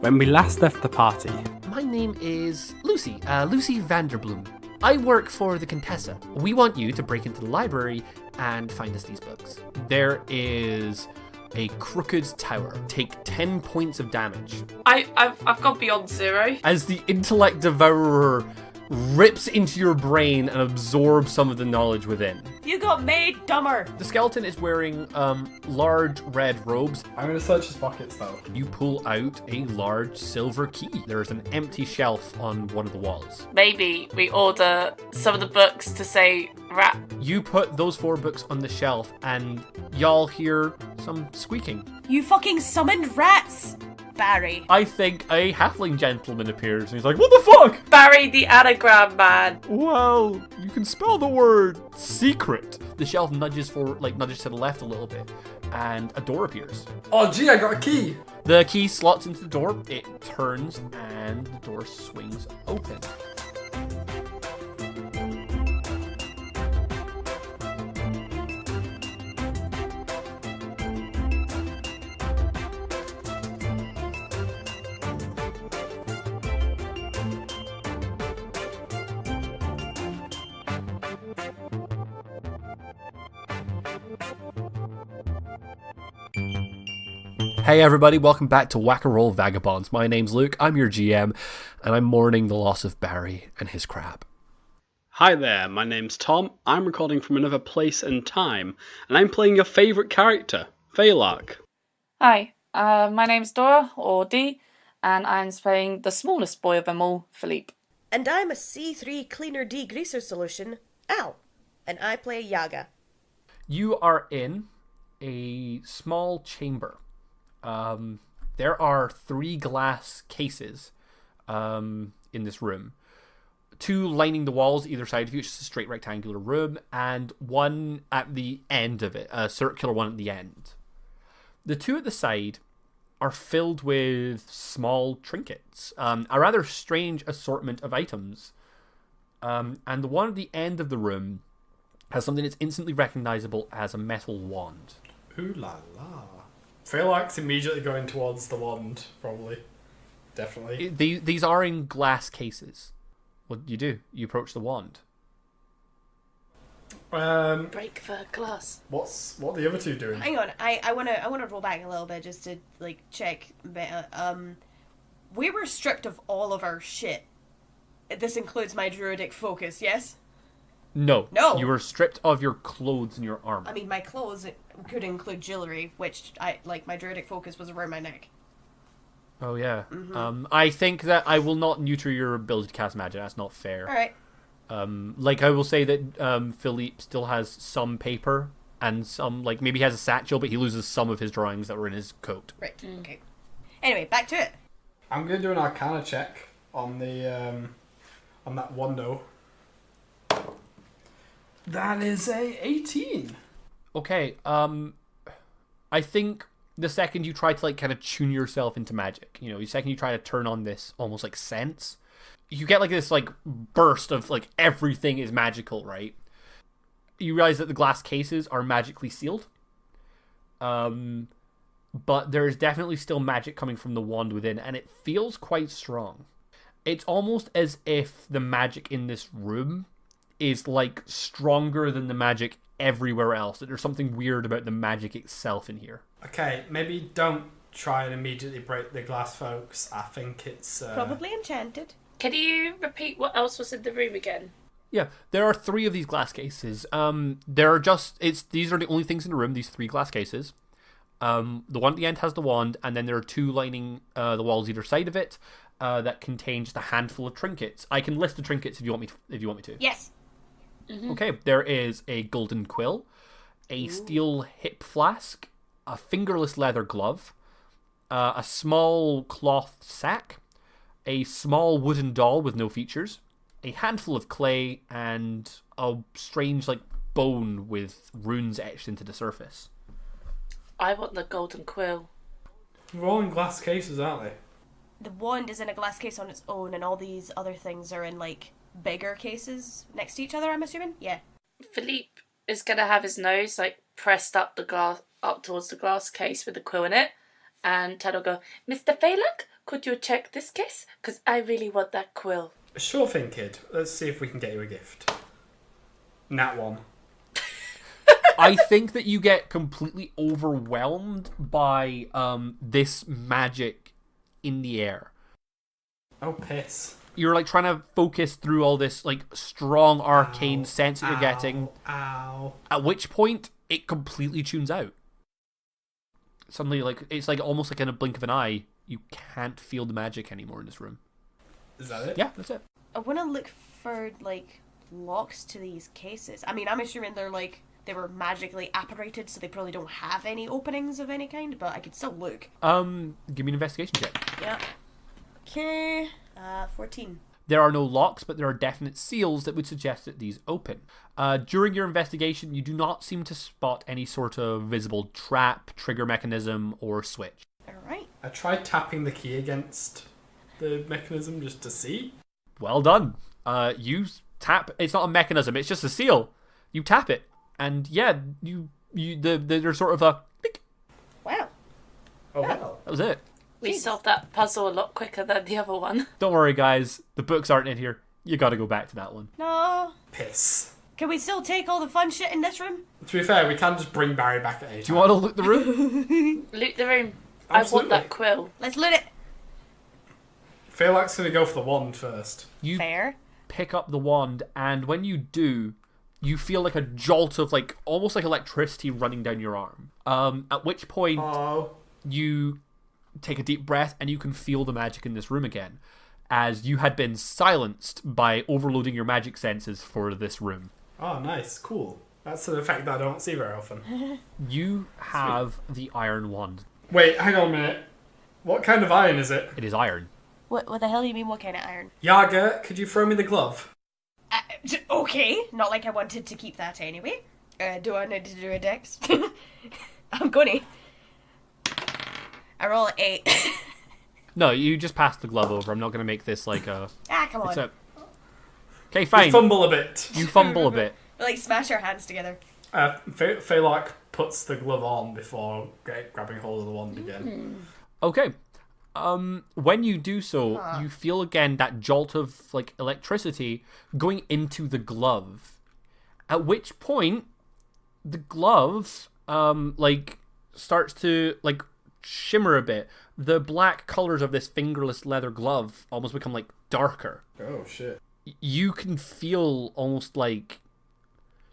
When we last left the party, My name is Lucy, Lucy Vanderbloom. I work for the Contessa. We want you to break into the library and find us these books. There is a crooked tower. Take 10 points of damage. I've gone beyond 0. As the intellect devourer rips into your brain and absorbs some of the knowledge within. You got made dumber. The skeleton is wearing large red robes. I'm going to search his pockets though. You pull out a large silver key. There's an empty shelf on one of the walls. Maybe we order some of the books to say rat. You put those 4 books on the shelf and y'all hear some squeaking. You fucking summoned rats, Barry. I think a halfling gentleman appears and he's like, "What the fuck?" Barry the anagram man. Well, you can spell the word secret. The shelf nudges to the left a little bit and a door appears. Oh gee, I got a key! The key slots into the door, it turns and the door swings open. Hey everybody, welcome back to Whack a Roll Vagabonds. My name's Luke, I'm your GM, and I'm mourning the loss of Barry and his crab. Hi there, my name's Tom. I'm recording from another place and time, and I'm playing your favourite character, Phalark. Hi, my name's Dora, or Dee, and I'm playing the smallest boy of them all, Philippe. And I'm a C3 cleaner degreaser solution, Al, and I play Yaga. You are in a small chamber. There are 3 glass cases in this room. 2 lining the walls either side of you, it's just a straight rectangular room, and 1 at the end of it, a circular one at the end. The 2 at the side are filled with small trinkets, a rather strange assortment of items. And the one at the end of the room has something that's instantly recognizable as a metal wand. Ooh la la. Phalark's immediately going towards the wand, probably. Definitely. These are in glass cases. What do? You approach the wand. Break the glass. What are the other 2 doing? Hang on, I wanna roll back a little bit just to check. We were stripped of all of our shit. This includes my druidic focus, yes? No. No. You were stripped of your clothes and your armor. I mean, my clothes could include jewelry, which my druidic focus was around my neck. Oh yeah. I think that I will not neuter your ability to cast magic. That's not fair. All right. I will say that Philippe still has some paper and some maybe he has a satchel, but he loses some of his drawings that were in his coat. Right. Okay. Anyway, back to it. I'm going to do an Arcana check on the on that wando. That is a 18. Okay. I think the second you try to kind of tune yourself into magic, the second you try to turn on this almost sense, you get this burst of everything is magical, right? You realize that the glass cases are magically sealed. But there's definitely still magic coming from the wand within, and it feels quite strong. It's almost as if the magic in this room is stronger than the magic everywhere else. That there's something weird about the magic itself in here. Okay, maybe don't try and immediately break the glass, folks. I think it's Probably enchanted. Can you repeat what else was in the room again? Yeah, there are 3 of these glass cases. These are the only things in the room, these 3 glass cases. The one at the end has the wand, and then there are 2 lining the walls either side of it that contain just a handful of trinkets. I can list the trinkets if you want me to. Yes. Mm-hmm. Okay, there is a golden quill, a steel hip flask, a fingerless leather glove, a small cloth sack, a small wooden doll with no features, a handful of clay, and a strange bone with runes etched into the surface. I want the golden quill. We're all in glass cases, aren't they? The wand is in a glass case on its own, and all these other things are in bigger cases next to each other, I'm assuming? Yeah. Philippe is going to have his nose pressed up towards the glass case with the quill in it, And Tad will go, Mr. Phelan, could you check this case? Because I really want that quill. Sure thing, kid. Let's see if we can get you a gift. Nat 1. I think that you get completely overwhelmed by this magic in the air. Oh, piss. You're like trying to focus through all this like strong arcane sense that you're getting. Ow. At which point it completely tunes out. Suddenly, like it's like almost like in a blink of an eye, you can't feel the magic anymore in this room. Is that it? Yeah, that's it. I want to look for, like, locks to these cases. I mean, I'm assuming they were magically apparated, so they probably don't have any openings of any kind, but I could still look. Give me an investigation check. Yeah. Okay. 14. There are no locks, but there are definite seals that would suggest that these open. During your investigation, you do not seem to spot any sort of visible trap, trigger mechanism, or switch. Alright. I tried tapping the key against the mechanism just to see. Well done. You tap. It's not a mechanism. It's just a seal. You tap it, and yeah, there's sort of a. Click. Wow. Oh, well. That was it. We solved that puzzle a lot quicker than the other one. Don't worry, guys. The books aren't in here. You got to go back to that one. No. Piss. Can we still take all the fun shit in this room? To be fair, we can just bring Barry back at any Do time. you want to loot the room? Loot the room. Absolutely. I want that quill. Let's loot it. Feel like it's going to go for the wand first. You Fair. pick up the wand, and when you do, you feel like a jolt of like almost like electricity running down your arm. At which point Oh. you take a deep breath and you can feel the magic in this room again, as you had been silenced by overloading your magic senses for this room. Oh, nice. Cool. That's an effect that I don't see very often. You have the iron wand. Wait, hang on a minute. What kind of iron is it? It is iron. What the hell do you mean, what kind of iron? Yaga, could you throw me the glove? Okay, not like I wanted to keep that anyway. Do I need to do a dex? I'm gonna. I roll an 8. No, you just pass the glove over. I'm not going to make this like a... Come on. It's a... Okay, fine. You fumble a bit. You fumble a bit. We like smash our hands together. Phalak puts the glove on before grabbing hold of the wand again. Okay. When you do so, you feel again that jolt of like electricity going into the glove. At which point, the glove like starts to like shimmer a bit. The black colors of this fingerless leather glove almost become like darker. Oh, shit. You can feel almost like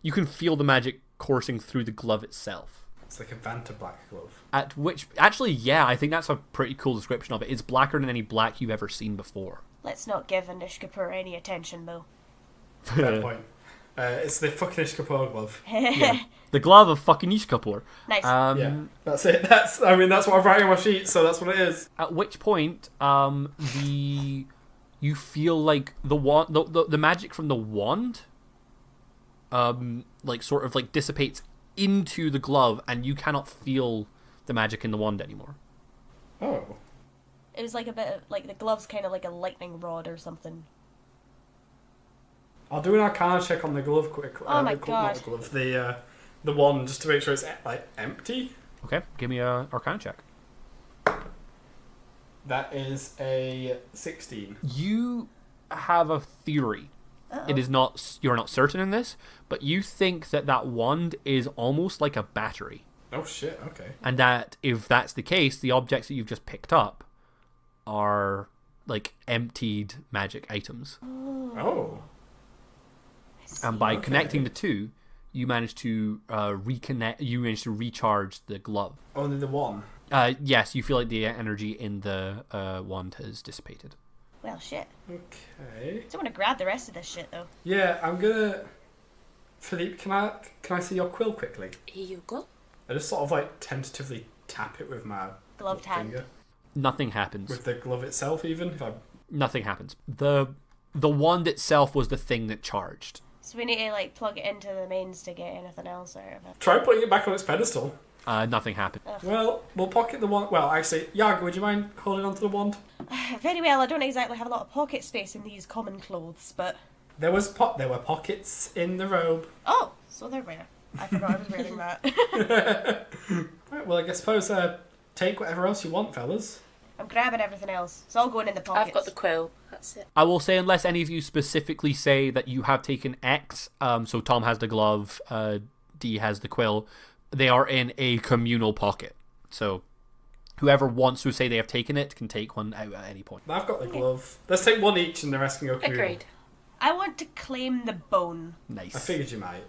you can feel the magic coursing through the glove itself. It's like a Vanta black glove. At which, actually, yeah, I think that's a pretty cool description of it. It's blacker than any black you've ever seen before. Let's not give Anish Kapoor any attention, though. Fair point. It's the fucking Ishkapur glove. Yeah. The glove of fucking Ish Kapoor. Nice. Yeah, that's it. That's what I'm writing on my sheet, so that's what it is. At which point, you feel like the wand, the magic from the wand, like sort of like dissipates into the glove, and you cannot feel the magic in the wand anymore. Oh. It was like a bit of, like, the glove's kind of like a lightning rod or something. I'll do an Arcana check on the glove quickly. Oh my Not God. the glove, the wand, just to make sure it's like empty. Okay, give me a Arcana check. That is a 16. You have a theory. Uh-oh. It is not, you're not certain in this, but you think that wand is almost like a battery. Oh shit, okay. And that if that's the case, the objects that you've just picked up are like emptied magic items. Oh. And by connecting the two, you manage to recharge the glove. Only the one. Yes, you feel like the energy in the wand has dissipated. Well, shit. Okay. Don't want to grab the rest of this shit, though. Yeah, I'm gonna... Philippe, can I see your quill quickly? Here you go. I just sort of like tentatively tap it with my Gloved hand. finger. Nothing happens. With the glove itself even? If I... Nothing happens. The wand itself was the thing that charged. So we need to, like, plug it into the mains to get anything else out of it. Try putting it back on its pedestal. Nothing happened. Well, we'll pocket the wand. Well, actually, Yaga, would you mind holding onto the wand? Very well, I don't exactly have a lot of pocket space in these common clothes, but... There were pockets in the robe. Oh, so there were. I forgot I was wearing that. Right, well, I suppose take whatever else you want, fellas. I'm grabbing everything else. It's all going in the pockets. I've got the quill. That's it. I will say, unless any of you specifically say that you have taken X, so Tom has the glove, D has the quill, they are in a communal pocket. So whoever wants to say they have taken it can take one out at any point. I've got the glove. Let's take one each and the rest can go communal. Agreed. I want to claim the bone. Nice. I figured you might.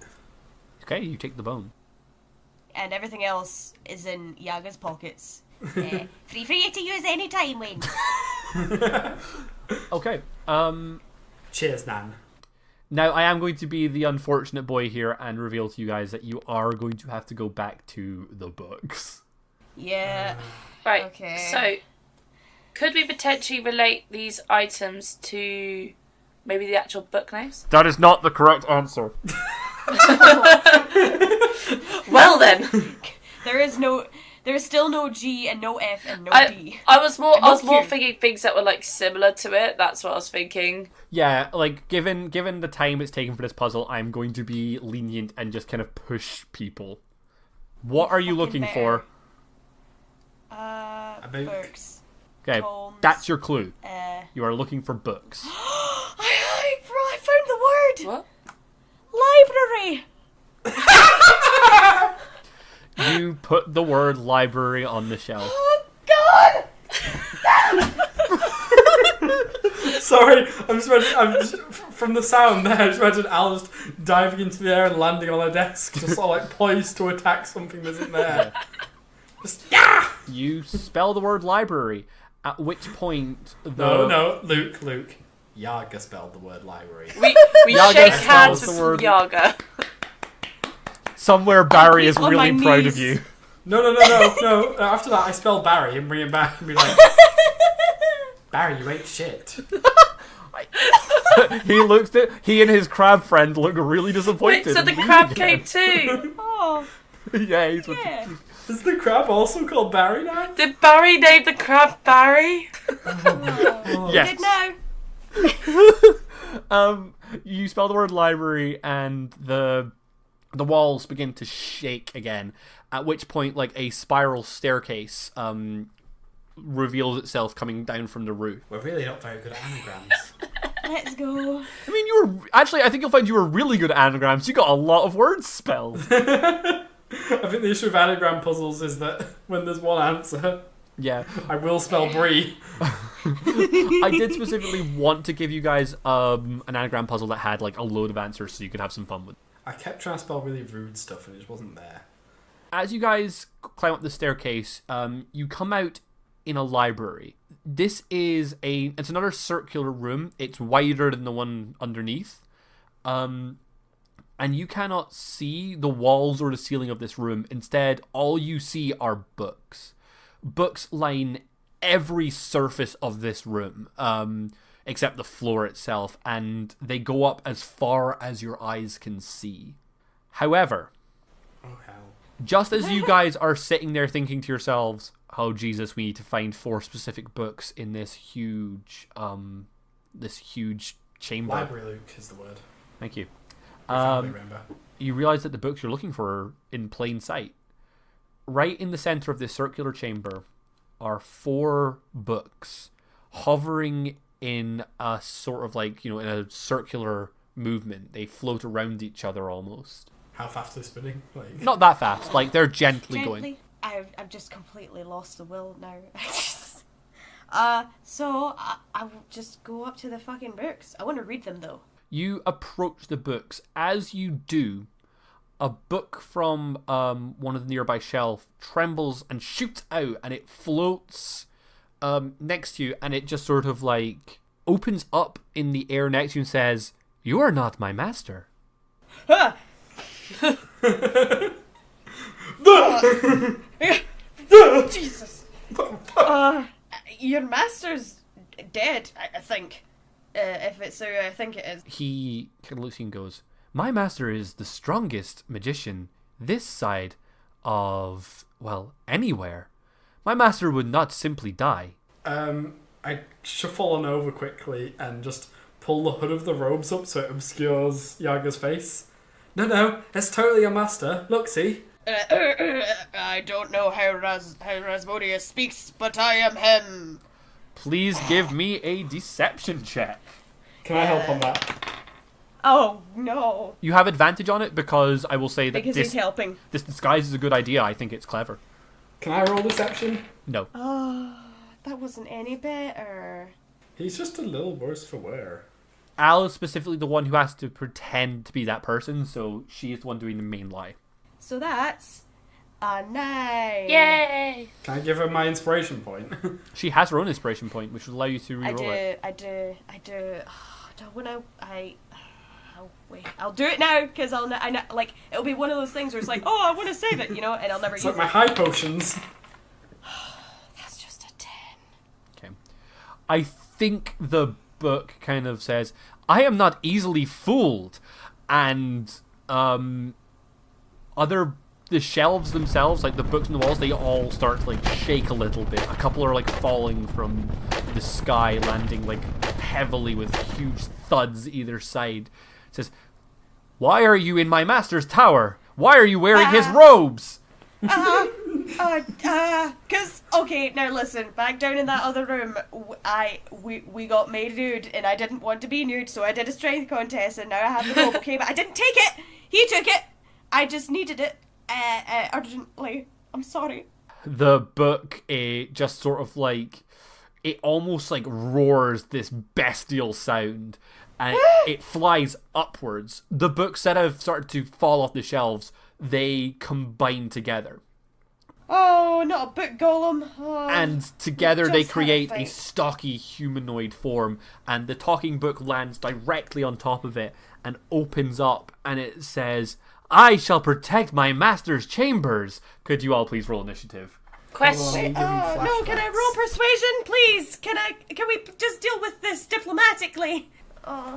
Okay, you take the bone. And everything else is in Yaga's pockets. Free for you to use any time, Wayne. Okay. Cheers, Nan. Now, I am going to be the unfortunate boy here and reveal to you guys that you are going to have to go back to the books. Yeah. Right. Okay. So, could we potentially relate these items to maybe the actual book names? That is not the correct answer. Well then. There's still no G and no F and no D. I was more Q. thinking things that were like similar to it. That's what I was thinking. Yeah, like, given the time it's taken for this puzzle, I'm going to be lenient and just kind of push people. What are you looking for? Books. Okay, Tomes. that's your clue. You are looking for books. I found the word! What? Library! You put the word library on the shelf. Oh, God! Sorry, from the sound there, I just imagine Al just diving into the air and landing on her desk, just sort of like poised to attack something that's in there. Just, yeah! You spell the word library, at which point No, Luke. Yaga spelled the word library. We Yaga shake spells hands the with word- Yaga. Somewhere Barry is On really my proud of knees. you. No. After that, I spell Barry and bring him back and be like, Barry, you ain't shit. He and his crab friend look really disappointed. Wait, so the and leave crab again. came too. Oh, Yeah, he's with yeah. Is the crab also called Barry now? Did Barry name the crab Barry? Yes. Did now. You spell the word library and the walls begin to shake again, at which point like a spiral staircase reveals itself coming down from the roof. We're really not very good at anagrams. Let's go. I mean, I think you'll find you were really good at anagrams. You got a lot of words spelled. I think the issue with anagram puzzles is that when there's one answer, Yeah. I will spell Brie. I did specifically want to give you guys an anagram puzzle that had like a load of answers so you could have some fun with it. I kept trying to spell really rude stuff and it just wasn't there. As you guys climb up the staircase, you come out in a library. This is it's another circular room. It's wider than the one underneath. And you cannot see the walls or the ceiling of this room. Instead, all you see are books. Books line every surface of this room, except the floor itself, and they go up as far as your eyes can see. However, Oh, hell. just as you guys are sitting there thinking to yourselves, oh Jesus, we need to find 4 specific books in this huge chamber. Library, Luke, is the word. Thank you. Family, remember. You realize that the books you're looking for are in plain sight. Right in the center of this circular chamber are 4 books hovering in a sort of like, in a circular movement. They float around each other almost. How fast are they spinning? Like, Not that fast, like they're gently going. I've just completely lost the will now. So I will just go up to the fucking books. I want to read them though. You approach the books. As you do, a book from one of the nearby shelf trembles and shoots out, and it floats next to you, and it just sort of like opens up in the air next to you and says, "You are not my master." Jesus. Your master's dead, I think. If it's who I think it is. He kind of looks at you and goes, "My master is the strongest magician this side of, well, anywhere. My master would not simply die." I shuffle on over quickly and just pull the hood of the robes up so it obscures Yaga's face. No, that's totally your master. Look, see? I don't know how Rasmodius speaks, but I am him. Please give me a deception check. Can I help on that? Oh, no. You have advantage on it because I will say that Because he's helping. this disguise is a good idea. I think it's clever. Can I roll deception? No. Oh, that wasn't any better. He's just a little worse for wear. Al is specifically the one who has to pretend to be that person, so she is the one doing the main lie. So that's a 9. Yay! Can I give her my inspiration point? She has her own inspiration point, which will allow you to reroll it. I do. Don't wanna. Wait. I'll do it now because I know, like it'll be one of those things where it's like, oh, I want to save it, and I'll never It's use like my it. high potions. That's just a 10. Okay. I think the book kind of says, I am not easily fooled. And the shelves themselves, like the books on the walls, they all start to like shake a little bit. A couple are like falling from the sky, landing like heavily with huge thuds either side. It says, why are you in my master's tower? Why are you wearing his robes? Cause okay, now listen, back down in that other room, we got made nude, and I didn't want to be nude, so I did a strength contest, and now I have the robe. Okay, but I didn't take it. He took it. I just needed it urgently. I'm sorry. The book just sort of like, it almost like roars this bestial sound, and it flies upwards. The books that have started to fall off the shelves, they combine together. Oh, not a book golem. Oh, And together they just had a create a fight. stocky humanoid form, and the talking book lands directly on top of it and opens up, and it says, I shall protect my master's chambers. Could you all please roll initiative? Question. No, can I roll persuasion, please? Can we just deal with this diplomatically? Oh.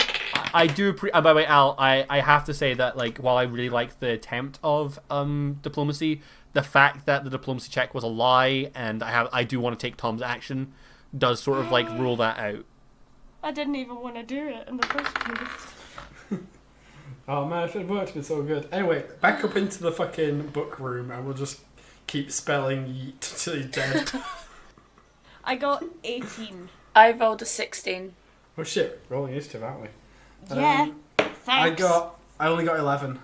I do by the way, Al, I have to say that, like, while I really like the attempt of diplomacy, the fact that the diplomacy check was a lie, and I do want to take Tom's action, does sort of like rule that out. I didn't even want to do it in the first place. Oh man, if it worked, it'd be so good. Anyway, back up into the fucking book room, and we'll just keep spelling yeet till you're dead. I got 18. I rolled a 16. Oh shit, rolling initiative, aren't we? Yeah. Thanks. I only got 11. What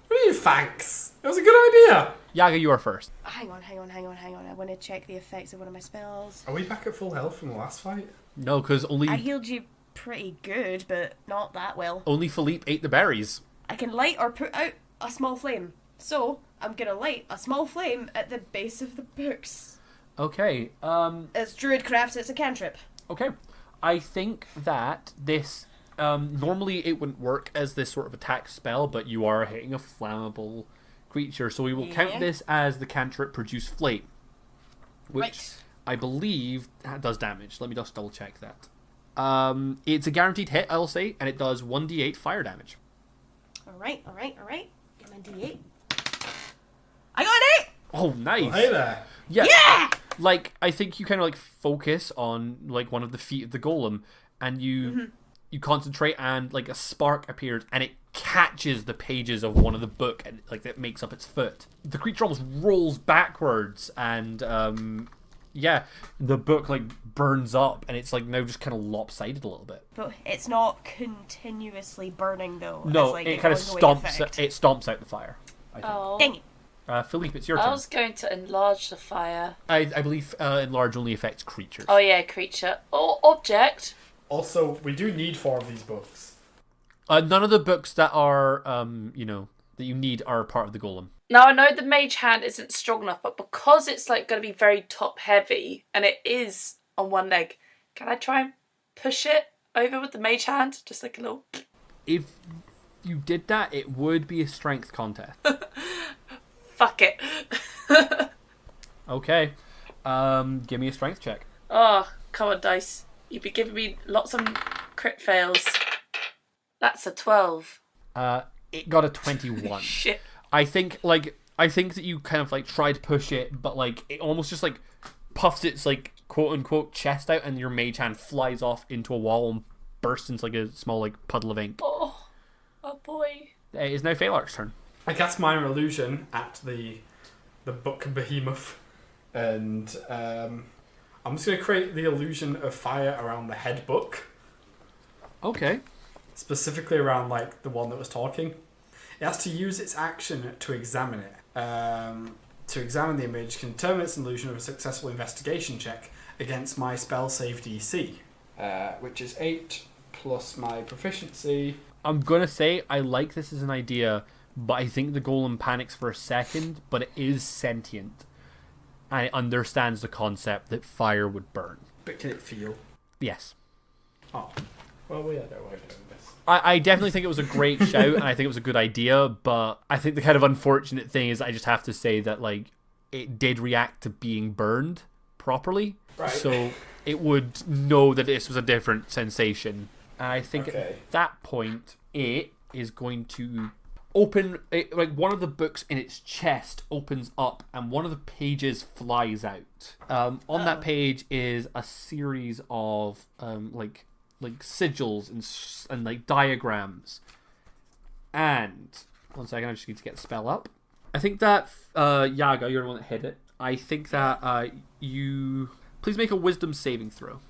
do you mean, thanks? It was a good idea. Yaga, you are first. Hang on. I want to check the effects of one of my spells. Are we back at full health from the last fight? No, because I only healed you pretty good, but not that well. Philippe ate the berries. I can light or put out a small flame. So, I'm gonna light a small flame at the base of the books. Okay, It's Druidcraft, it's a cantrip. okay. I think that this, normally it wouldn't work as this sort of attack spell, but you are hitting a flammable creature, so we will count this as the cantrip Produce Flame, which Right. I believe does damage. Let me just double check that. It's a guaranteed hit, I'll say, and it does 1d8 fire damage. Alright. Get my D8. I got an 8! Oh, nice. Oh, hey there. Yeah! Like, I think you kind of like focus on like one of the feet of the golem, and you concentrate, and like a spark appears, and it catches the pages of one of the book, and like that makes up its foot. The creature almost rolls backwards, and the book like burns up, and it's like now just kind of lopsided a little bit. But it's not continuously burning though. No, It's like it kind of ongoing stomps. effect. It stomps out the fire. I think. Oh. Dang it. Philippe, it's your I turn. was going to enlarge the fire. I believe enlarge only affects creatures. Oh yeah, creature. Or object. Also, we do need 4 of these books. None of the books that are that you need are part of the golem. Now I know the mage hand isn't strong enough, but because it's like going to be very top heavy, and it is on one leg, can I try and push it over with the mage hand? Just like a little... If you did that, it would be a strength contest. Fuck it. Okay. Give me a strength check. Oh, come on, dice. You'd be giving me lots of crit fails. That's a 12. It got a 21. Shit. I think that you kind of like try to push it, but like it almost just like puffs its like quote unquote chest out, and your mage hand flies off into a wall and bursts into like a small like puddle of ink. Oh boy. It is now Phalark's turn. I cast minor illusion at the book behemoth, and I'm just going to create the illusion of fire around the head book. Okay. Specifically around like the one that was talking. It has to use its action to examine it. To examine the image can determine its illusion of a successful investigation check against my spell save DC, which is 8 plus my proficiency. I'm gonna say I like this as an idea, but I think the golem panics for a second, but it is sentient. And it understands the concept that fire would burn. But can it feel? Yes. Oh. Well, we had our way of doing this. I definitely think it was a great shout, and I think it was a good idea, but I think the kind of unfortunate thing is I just have to say that, like, it did react to being burned properly. Right. So it would know that this was a different sensation. And I think at that point, it is going to open, like, one of the books in its chest opens up, and one of the pages flies out. On that page is a series of, like sigils and like diagrams. And one second, I just need to get the spell up. I think that Yaga, you're the one that hit it. I think that you please make a wisdom saving throw.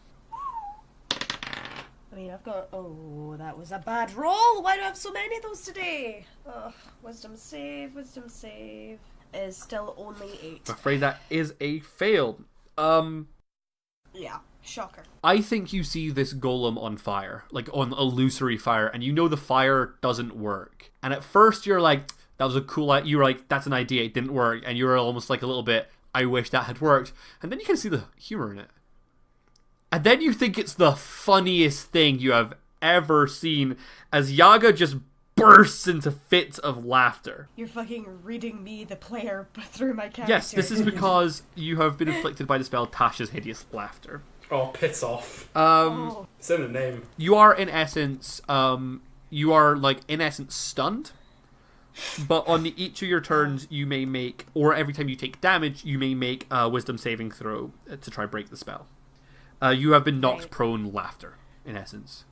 I mean, I've got... Oh, that was a bad roll. Why do I have so many of those today? Wisdom save is still only 8. I'm afraid that is a fail. Yeah, shocker. I think you see this golem on fire, like on illusory fire, and you know the fire doesn't work. And at first you're like, that was a cool... You were like, that's an idea, it didn't work. And you were almost like a little bit, I wish that had worked. And then you can see the humor in it. And then you think it's the funniest thing you have ever seen as Yaga just bursts into fits of laughter. You're fucking reading me, the player, through my character. Yes, this is because you have been inflicted by the spell Tasha's Hideous Laughter. Oh, piss off. It's in the name. You are in essence, stunned. But on each of your turns, you may make, or every time you take damage, you may make a wisdom saving throw to try break the spell. You have been knocked prone laughter, in essence.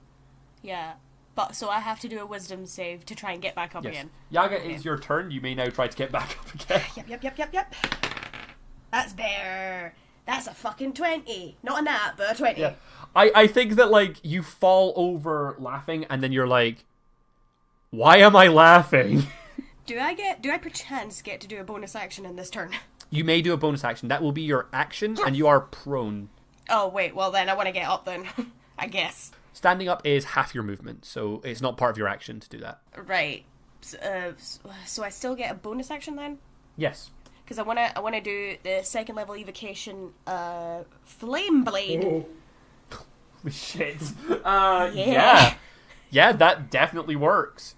Yeah, but so I have to do a wisdom save to try and get back up again. Yaga, it's your turn. You may now try to get back up again. Yep. That's better. That's a fucking 20. Not a nat, but a 20. Yeah. I think that, like, you fall over laughing, and then you're like, why am I laughing? Do I perchance get to do a bonus action in this turn? You may do a bonus action. That will be your action, and you are prone. Oh, wait, well then I want to get up then, I guess. Standing up is half your movement, so it's not part of your action to do that. Right. So I still get a bonus action then? Yes. Because I wanna do the second level evocation, Flame Blade. Ooh. Holy shit. Yeah. Yeah, that definitely works.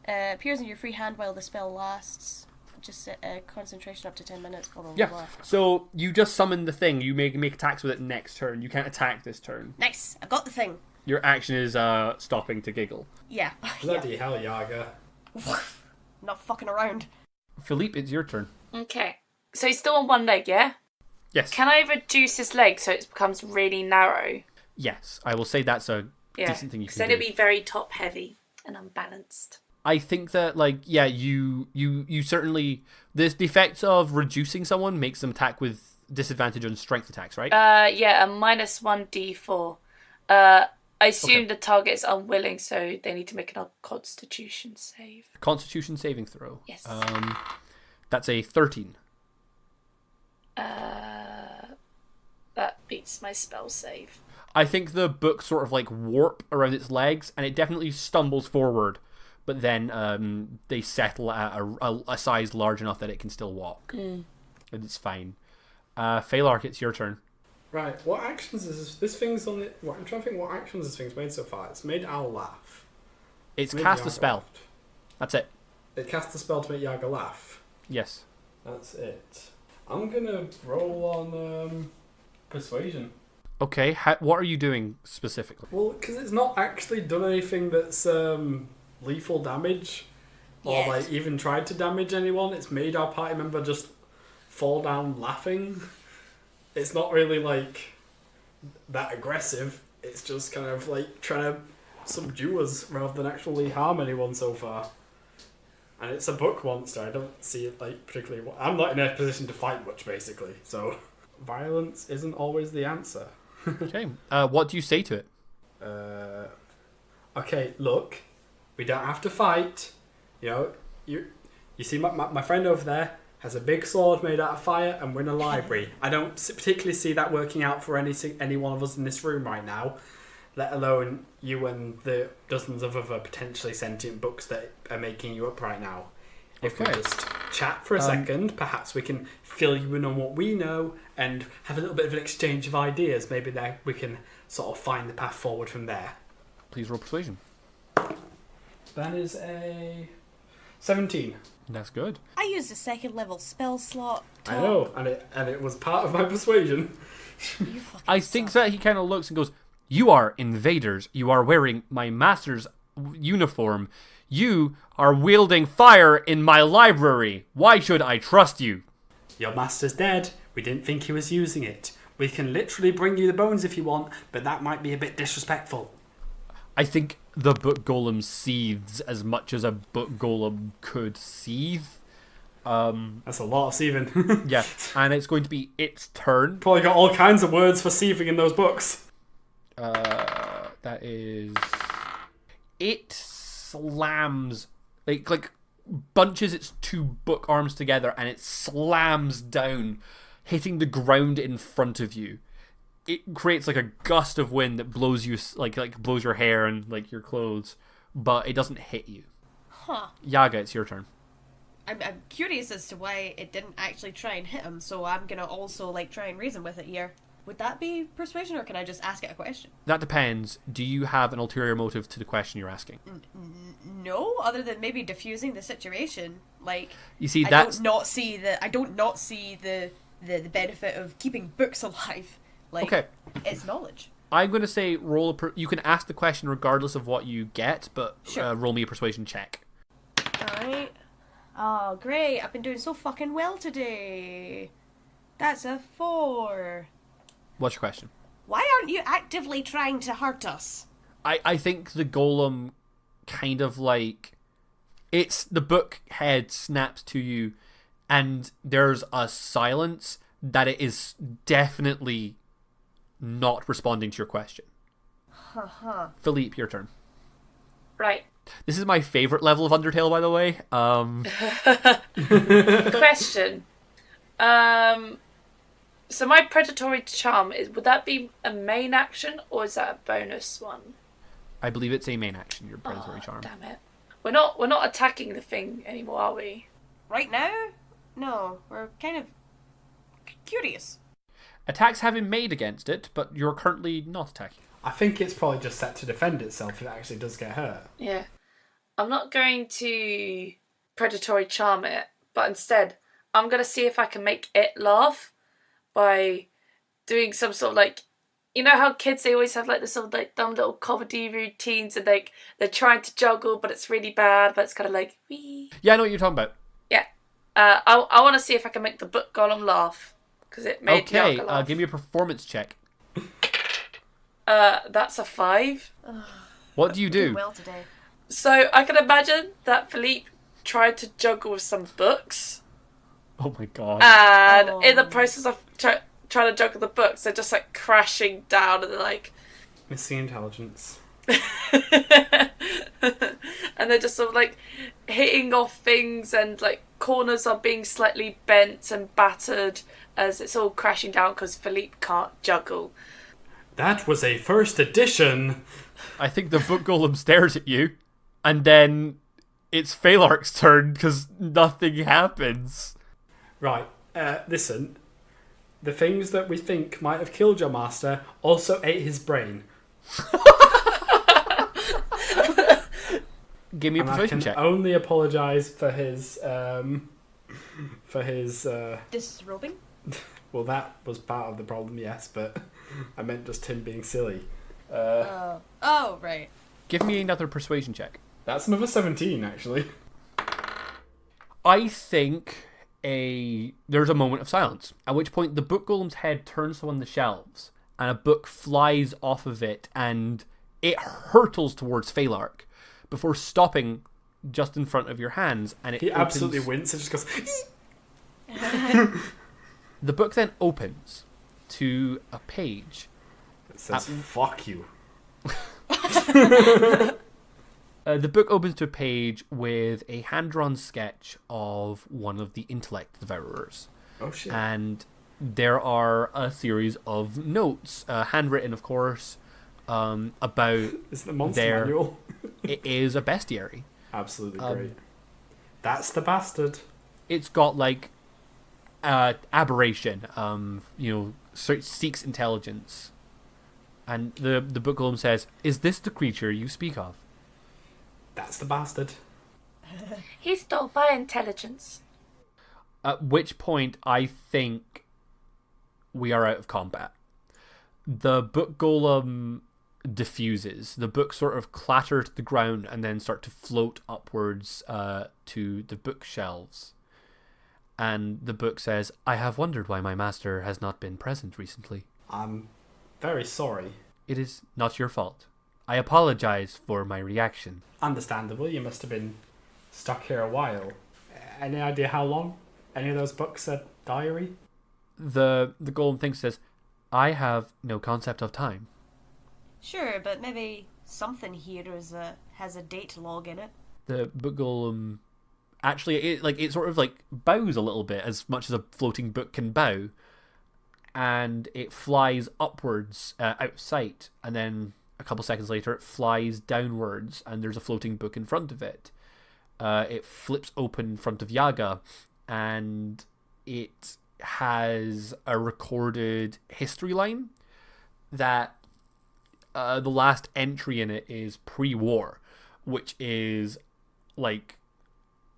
Appears in your free hand while the spell lasts. Just concentration up to 10 minutes, blah, blah, Yeah. blah. So you just summon the thing. You make attacks with it next turn. You can't attack this turn. Nice, I got the thing. Your action is stopping to giggle. Yeah. Bloody hell, Yaga. Not fucking around. Philippe, it's your turn. Okay. So he's still on one leg, yeah? Yes. Can I reduce his leg so it becomes really narrow? Yes. I will say that's a decent thing you can do. So it'll be very top heavy and unbalanced. I think that, like, yeah, you certainly... The effects of reducing someone makes them attack with disadvantage on strength attacks, right? Yeah, a minus 1d4. I assume the target is unwilling, so they need to make a constitution save. Constitution saving throw. Yes. That's a 13. That beats my spell save. I think the book sort of, like, warp around its legs, and it definitely stumbles forward. But then they settle at a size large enough that it can still walk. And it's fine. Phalark, it's your turn. Right, what actions is this thing's on it? I'm trying to think what actions this thing's made so far. It's made Al laugh. It's made cast a Yaga spell. laugh. That's it. It cast a spell to make Yaga laugh. Yes. That's it. I'm gonna roll on persuasion. Okay, what are you doing specifically? Well, because it's not actually done anything that's lethal damage, or like even tried to damage anyone. It's made our party member just fall down laughing. It's not really like that aggressive. It's just kind of like trying to subdue us rather than actually harm anyone so far. And it's a book monster. I don't see it like particularly. I'm not in a position to fight much, basically. So violence isn't always the answer. Okay. What do you say to it? Okay, look, we don't have to fight. You know, you see my friend over there has a big sword made out of fire, and we're in a library. I don't particularly see that working out for any one of us in this room right now, let alone you and the dozens of other potentially sentient books that are making you up right now. If we just chat for a second, perhaps we can fill you in on what we know and have a little bit of an exchange of ideas. Maybe there we can sort of find the path forward from there. Please roll persuasion. That is a 17. That's good. I used a second level spell slot. I know, and it was part of my persuasion. You fucking I think suck. that he kind of looks and goes, "You are invaders. You are wearing my master's uniform. You are wielding fire in my library. Why should I trust you?" Your master's dead. We didn't think he was using it. We can literally bring you the bones if you want, but that might be a bit disrespectful. I think the book golem seethes as much as a book golem could seethe. That's a lot of seething. Yeah, and it's going to be its turn. Probably got all kinds of words for seething in those books. That is... It slams... Like bunches its two book arms together and it slams down, hitting the ground in front of you. It creates like a gust of wind that blows you, like blows your hair and like your clothes, but it doesn't hit you. Huh. Yaga, it's your turn. I'm curious as to why it didn't actually try and hit him, so I'm gonna also like try and reason with it here. Would that be persuasion, or can I just ask it a question? That depends. Do you have an ulterior motive to the question you're asking? No, other than maybe diffusing the situation. Like, You see, I that's... don't not see the benefit of keeping books alive. Like, Okay. it's knowledge. I'm going to say you can ask the question regardless of what you get, but Sure. roll me a persuasion check. Alright. Oh, great. I've been doing so fucking well today. That's a 4. What's your question? Why aren't you actively trying to hurt us? I think the golem kind of like... The book head snaps to you, and there's a silence that it is definitely not responding to your question. Philippe, your turn. Right. This is my favorite level of Undertale, by the way. Question. So my predatory charm would that be a main action or is that a bonus one? I believe it's a main action, your predatory charm. Damn it. We're not attacking the thing anymore, are we? Right now? No, we're kind of curious. Attacks have been made against it, but you're currently not attacking. I think it's probably just set to defend itself if it actually does get hurt. Yeah. I'm not going to predatory charm it, but instead I'm going to see if I can make it laugh by doing some sort of like, you know how kids, they always have like this sort of like dumb little comedy routines and like they're trying to juggle but it's really bad, but it's kind of like wee. Yeah, I know what you're talking about. Yeah. I want to see if I can make the book golem laugh because it made Okay, Yaga laugh. give me a performance check. That's a 5. What do you Doing do? well today. So I can imagine that Philippe tried to juggle with some books. Oh my god. And in the process of trying to juggle the books, they're just like crashing down and they're like... Missing intelligence. and they're just sort of like hitting off things and like corners are being slightly bent and battered as it's all crashing down because Philippe can't juggle. That was a first edition. I think the book golem stares at you, and then it's Phalark's turn because nothing happens. Right, listen. The things that we think might have killed your master also ate his brain. Give me a And I persuasion can check. only apologise for his... Disrobing? Well, that was part of the problem, yes, but I meant just him being silly. Oh, right. Give me another persuasion check. That's another 17, actually. I think there's a moment of silence, at which point the book golem's head turns to one of the shelves, and a book flies off of it, and it hurtles towards Phalark, before stopping just in front of your hands, and it He opens. absolutely winces and just goes, The book then opens to a page. it says, fuck you. The book opens to a page with a hand-drawn sketch of one of the intellect devourers. Oh shit. And there are a series of notes, handwritten, of course, about Is it the monster there. manual? It is a bestiary. Absolutely great. That's the bastard. It's got like aberration, seeks intelligence, and the book golem says, "Is this the creature you speak of?" That's the bastard. He's stole by intelligence. At which point, I think we are out of combat. The book golem diffuses. The book sort of clatter to the ground and then start to float upwards to the bookshelves. And the book says, "I have wondered why my master has not been present recently. I'm very sorry. It is not your fault. I apologize for my reaction." Understandable, you must have been stuck here a while. Any idea how long? Any of those books are diary? The golem thing says, "I have no concept of time." Sure, but maybe something here has a date log in it. The book golem actually it sort of like bows a little bit, as much as a floating book can bow, and it flies upwards out of sight, and then a couple seconds later it flies downwards and there's a floating book in front of it. It flips open in front of Yaga, and it has a recorded history line that the last entry in it is pre-war, which is like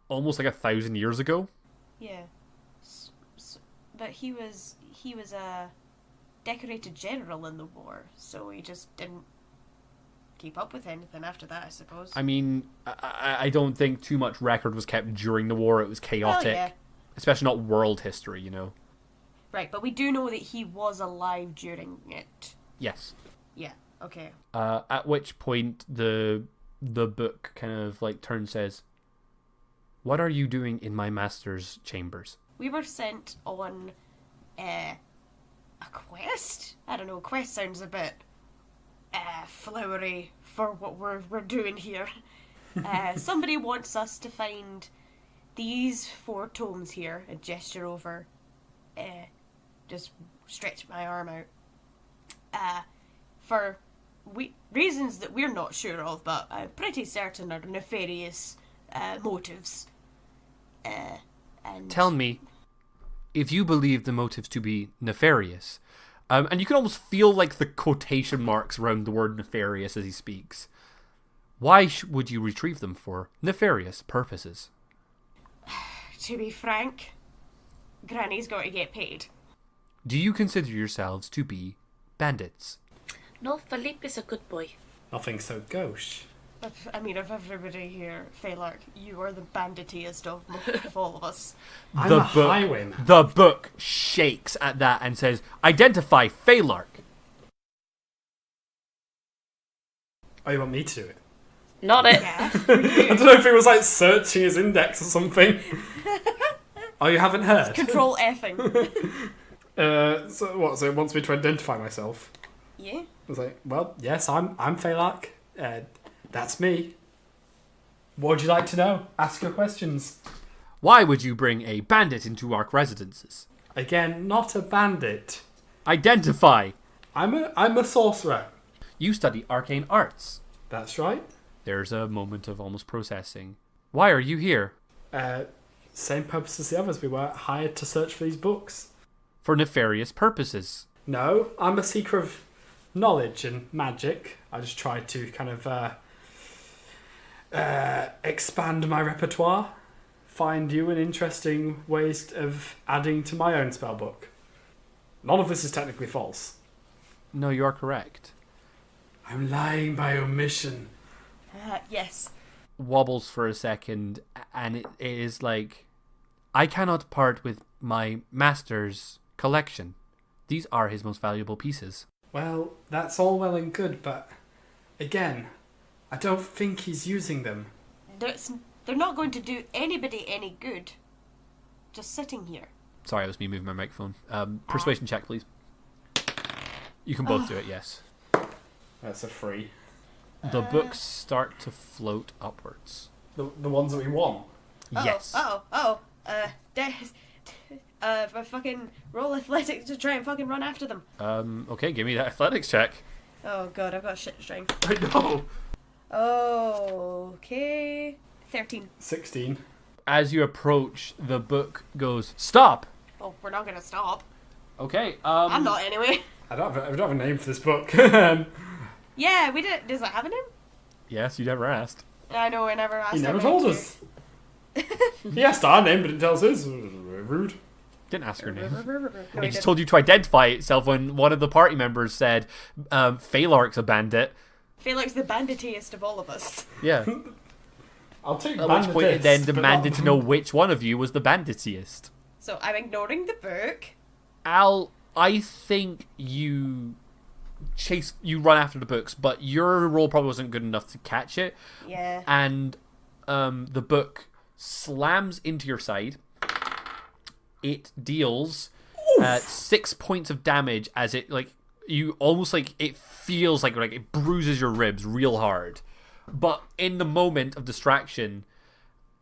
almost like 1,000 years ago. Yeah. But he was a decorated general in the war, so he just didn't keep up with anything after that, I suppose. I mean, I don't think too much record was kept during the war. It was chaotic. Well, yeah. Especially not world history, you know. Right, but we do know that he was alive during it. Yes. Yeah, okay. At which point the book kind of like turns, says, "What are you doing in my master's chambers?" We were sent on a quest? I don't know, quest sounds a bit flowery for what we're doing here. Somebody wants us to find these 4 tomes here, a gesture over, just stretch my arm out, for reasons that we're not sure of, but I'm pretty certain are nefarious motives. And Tell me, if you believe the motives to be nefarious, and you can almost feel like the quotation marks around the word nefarious as he speaks, why would you retrieve them for nefarious purposes? to be frank, Granny's got to get paid. Do you consider yourselves to be bandits? No, Philippe is a good boy. Nothing so gauche. I mean, of everybody here, Phalark, you are the banditiest of all of us. I'm The a book- highwayman. The book shakes at that and says, "Identify Phalark." Oh, you want me to do it? Not it. Yeah. I don't know if it was like searching his index or something. Oh, you haven't heard? Control effing. So what? So it wants me to identify myself. Yeah. I was like, well, yes, I'm Phalark. That's me. What would you like to know? Ask your questions. Why would you bring a bandit into our residences? Again, not a bandit. Identify. I'm a sorcerer. You study arcane arts. That's right. There's a moment of almost processing. Why are you here? Same purpose as the others. We were hired to search for these books. For nefarious purposes. No, I'm a seeker of knowledge and magic. I just try to kind of expand my repertoire, find you in interesting ways of adding to my own spellbook. None of this is technically false. No, you are correct. I'm lying by omission. Yes. Wobbles for a second, and it is like, I cannot part with my master's collection. These are his most valuable pieces. Well, that's all well and good, but again, I don't think he's using them. They're not going to do anybody any good. Just sitting here. Sorry, it was me moving my microphone. Persuasion check, please. You can both do it, yes. That's a free. The books start to float upwards. The ones that we want. Yes. Fucking roll athletics to try and fucking run after them. Okay, give me that athletics check. Oh god, I've got shit strength. I know. Okay. 13. 16. As you approach, the book goes, "Stop!" Oh, we're not gonna stop. Okay, I'm not anyway. I don't have a name for this book. Yeah, we did. Does it have a name? Yes, you never asked. I know, I never asked. He never him told to. us. He asked our name, but didn't tell us his. Rude. Didn't ask her name. No, It he just didn't. told you to identify itself when one of the party members said, Phalark's a bandit. Felix the banditiest of all of us. Yeah. I'll take At which point it then demanded to know which one of you was the banditiest. So I'm ignoring the book. Al, I think you run after the books, but your roll probably wasn't good enough to catch it. Yeah. And the book slams into your side. It deals 6 points of damage as it you almost it feels like it bruises your ribs real hard. But in the moment of distraction,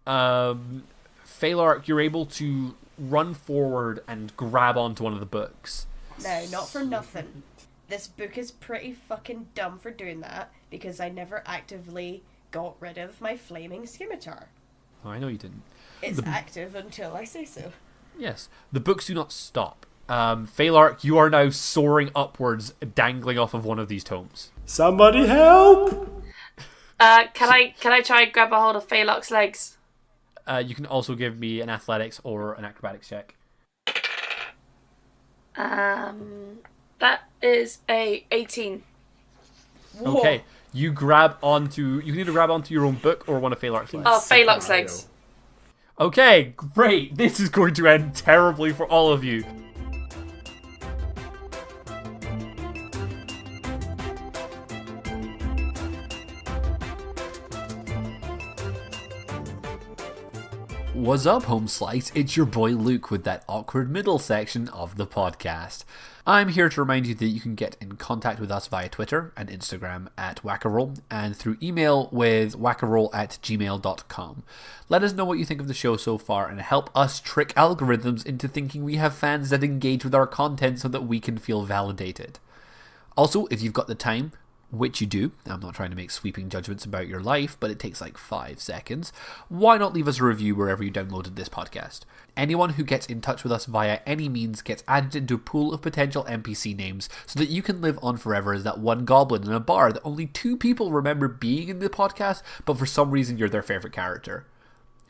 Phalark, you're able to run forward and grab onto one of the books. No, not for nothing. This book is pretty fucking dumb for doing that because I never actively got rid of my flaming scimitar. Oh, I know you didn't. It's active until I say so. Yes, the books do not stop. Phalark, you are now soaring upwards, dangling off of one of these tomes. Somebody help! Can I try and grab a hold of Phalark's legs? You can also give me an athletics or an acrobatics check. That is a 18. Whoa. Okay, you can either grab onto your own book or one of Phalark's legs. Oh, Super Phalark's Mario. legs. Okay, great. This is going to end terribly for all of you. What's up, Home Slice? It's your boy Luke with that awkward middle section of the podcast. I'm here to remind you that you can get in contact with us via Twitter and Instagram at Wackaroll and through email with wackaroll@gmail.com. Let us know what you think of the show so far and help us trick algorithms into thinking we have fans that engage with our content so that we can feel validated. Also, if you've got the time, which you do, I'm not trying to make sweeping judgments about your life, but it takes like 5 seconds, why not leave us a review wherever you downloaded this podcast? Anyone who gets in touch with us via any means gets added into a pool of potential NPC names so that you can live on forever as that one goblin in a bar that only 2 people remember being in the podcast, but for some reason you're their favourite character.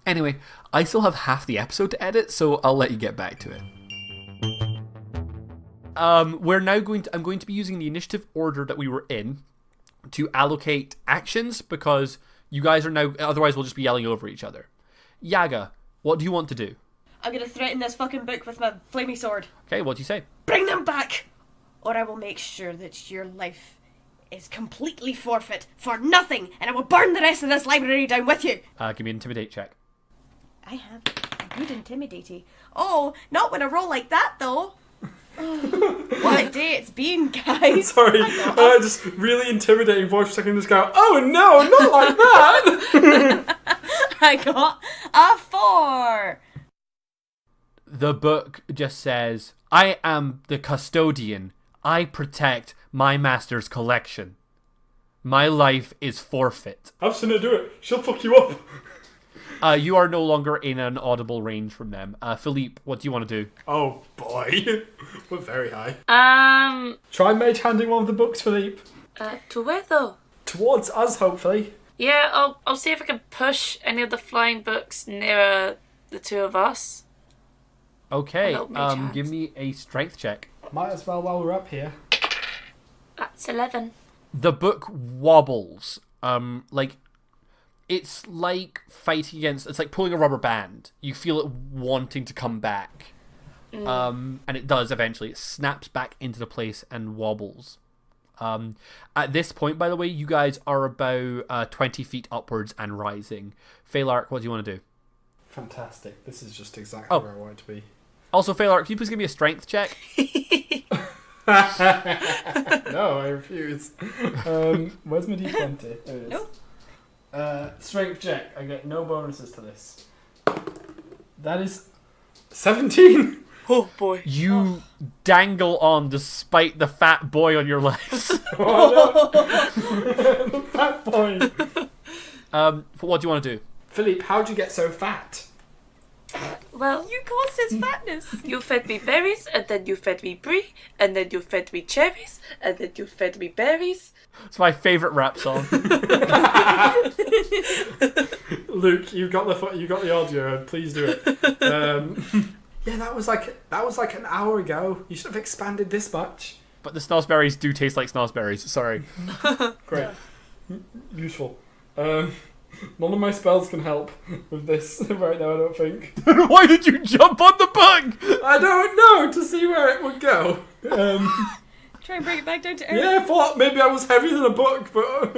Anyway, I still have half the episode to edit, so I'll let you get back to it. I'm going to be using the initiative order that we were in to allocate actions because you guys are now, otherwise we'll just be yelling over each other. Yaga, what do you want to do? I'm gonna threaten this fucking book with my flamey sword. Okay, what do you say? Bring them back! Or I will make sure that your life is completely forfeit for nothing, and I will burn the rest of this library down with you! Give me an intimidate check. I have a good intimidating. Oh, not when I roll like that, though! What a day it's been, guys! Sorry, just really intimidating voice for a second. Just go, oh no, not like that! I got a 4! The book just says, I am the custodian. I protect my master's collection. My life is forfeit. I've seen her do it. She'll fuck you up. You are no longer in an audible range from them. Philippe, what do you want to do? Oh boy, we're very high. To Try mage handing one of the books, Philippe. where though? Towards us, hopefully. Yeah, I'll see if I can push any of the flying books nearer the 2 of us. Okay, Hello, mage hand. give me a strength check. Might as well while we're up here. That's 11. The book wobbles. It's like fighting against. It's like pulling a rubber band. You feel it wanting to come back, and it does eventually. It snaps back into the place and wobbles. At this point, by the way, you guys are about 20 feet upwards and rising. Phalark, what do you want to do? Fantastic. This is just exactly where I want it to be. Also, Phalark, can you please give me a strength check? No, I refuse. Where's my d20? There it is. Nope. Strength check. I get no bonuses to this. That is 17. Oh boy. You dangle on despite the fat boy on your legs. Oh, no. The fat boy. What do you want to do? Philippe, how'd you get so fat? Well, You caused his fatness. you fed me berries, and then you fed me brie, and then you fed me cherries, and then you fed me berries. It's my favourite rap song. Luke, you got the audio. Please do it. Yeah, that was like an hour ago. You should have expanded this much. But the snozzberries do taste like snozzberries. Sorry. Great. Useful. None of my spells can help with this right now, I don't think. Why did you jump on the bug? I don't know, to see where it would go. Try and bring it back down to earth. Yeah, I thought maybe I was heavier than a book, but...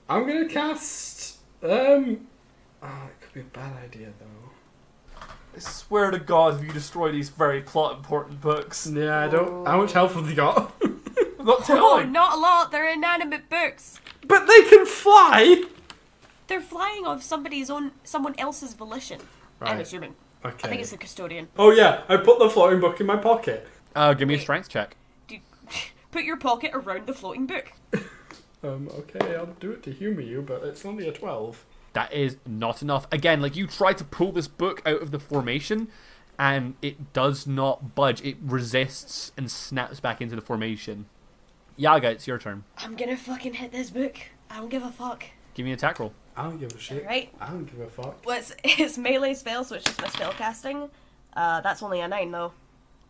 I'm going to cast... Oh, it could be a bad idea, though. I swear to God, if you destroy these very plot important books. Yeah, I don't... How much health have they got? I'm not Oh, telling. not a lot. They're inanimate books. But they can fly! They're flying of someone else's volition. I'm Right. assuming. Okay. I think it's the custodian. Oh yeah, I put the floating book in my pocket. Give me a strength check. Put your pocket around the floating book. Okay, I'll do it to humour you, but it's only a 12. That is not enough. Again, like, you try to pull this book out of the formation, and it does not budge. It resists and snaps back into the formation. Yaga, it's your turn. I'm gonna fucking hit this book. I don't give a fuck. Give me an attack roll. I don't give a shit. Alright. I don't give a fuck. Well, it's melee spell, so it's just my spell casting. That's only a 9 though.